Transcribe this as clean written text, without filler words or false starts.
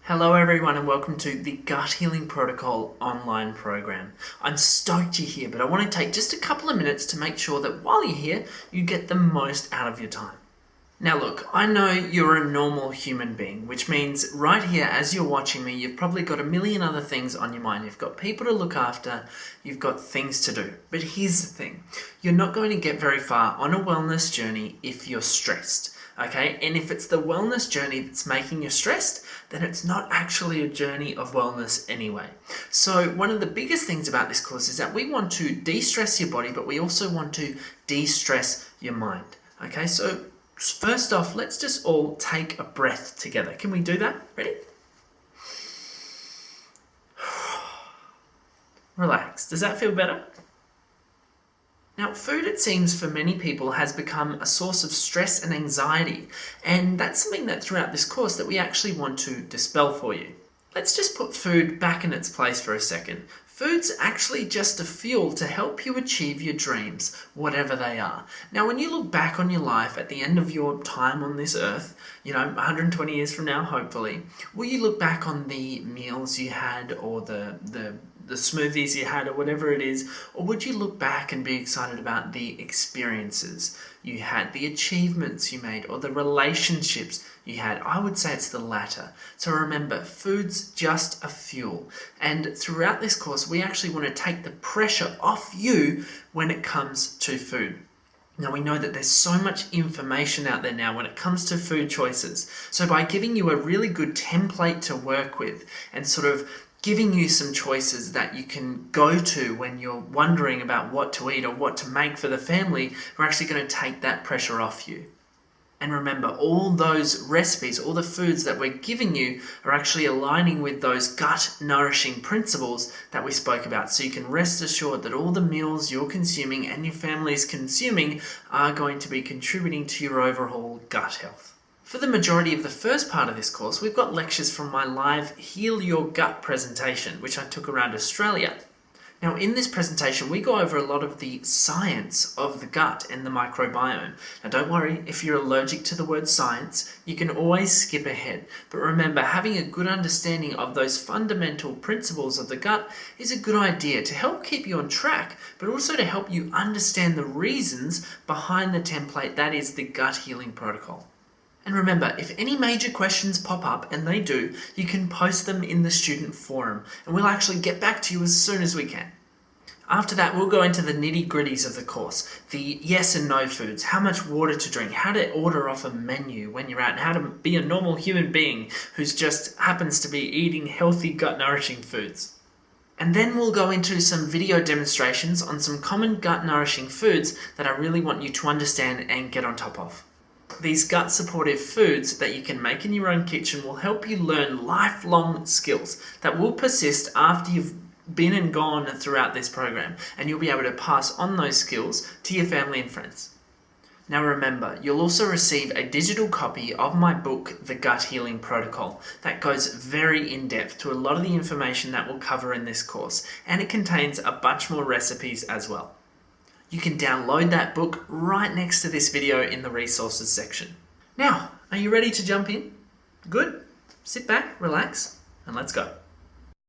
Hello everyone and welcome to the Gut Healing Protocol online program. I'm stoked you're here, but I want to take just a couple of minutes to make sure that while you're here, you get the most out of your time. Now look, I know you're a normal human being, which means right here as you're watching me, you've probably got a million other things on your mind. You've got people to look after, you've got things to do. But here's the thing, you're not going to get very far on a wellness journey if you're stressed. Okay, and if it's the wellness journey that's making you stressed, then it's not actually a journey of wellness anyway. So one of the biggest things about this course is that we want to de-stress your body, but we also want to de-stress your mind. Okay, so first off, let's just all take a breath together. Can we do that? Ready? Relax. Does that feel better? Now, food, it seems, for many people has become a source of stress and anxiety, and that's something that throughout this course that we actually want to dispel for you. Let's just put food back in its place for a second. Food's actually just a fuel to help you achieve your dreams, whatever they are. Now, when you look back on your life at the end of your time on this earth, 120 years from now, hopefully, will you look back on the meals you had or the smoothies you had or whatever it is, or would you look back and be excited about the experiences you had, the achievements you made, or the relationships you had? I would say it's the latter. So remember, food's just a fuel. And throughout this course, we actually want to take the pressure off you when it comes to food. Now, we know that there's so much information out there now when it comes to food choices. So by giving you a really good template to work with and sort of giving you some choices that you can go to when you're wondering about what to eat or what to make for the family, we're actually going to take that pressure off you. And remember, all those recipes, all the foods that we're giving you are actually aligning with those gut nourishing principles that we spoke about. So you can rest assured that all the meals you're consuming and your family's consuming are going to be contributing to your overall gut health. For the majority of the first part of this course, we've got lectures from my live Heal Your Gut presentation, which I took around Australia. Now, in this presentation, we go over a lot of the science of the gut and the microbiome. Now, don't worry, if you're allergic to the word science, you can always skip ahead. But remember, having a good understanding of those fundamental principles of the gut is a good idea to help keep you on track, but also to help you understand the reasons behind the template that is the Gut Healing Protocol. And remember, if any major questions pop up, and they do, you can post them in the student forum, and we'll actually get back to you as soon as we can. After that, we'll go into the nitty-gritties of the course, the yes and no foods, how much water to drink, how to order off a menu when you're out, and how to be a normal human being who's just happens to be eating healthy, gut-nourishing foods. And then we'll go into some video demonstrations on some common gut-nourishing foods that I really want you to understand and get on top of. These gut-supportive foods that you can make in your own kitchen will help you learn lifelong skills that will persist after you've been and gone throughout this program, and you'll be able to pass on those skills to your family and friends. Now remember, you'll also receive a digital copy of my book, The Gut Healing Protocol, that goes very in-depth to a lot of the information that we'll cover in this course, and it contains a bunch more recipes as well. You can download that book right next to this video in the resources section. Now, are you ready to jump in? Good? Sit back, relax, and let's go.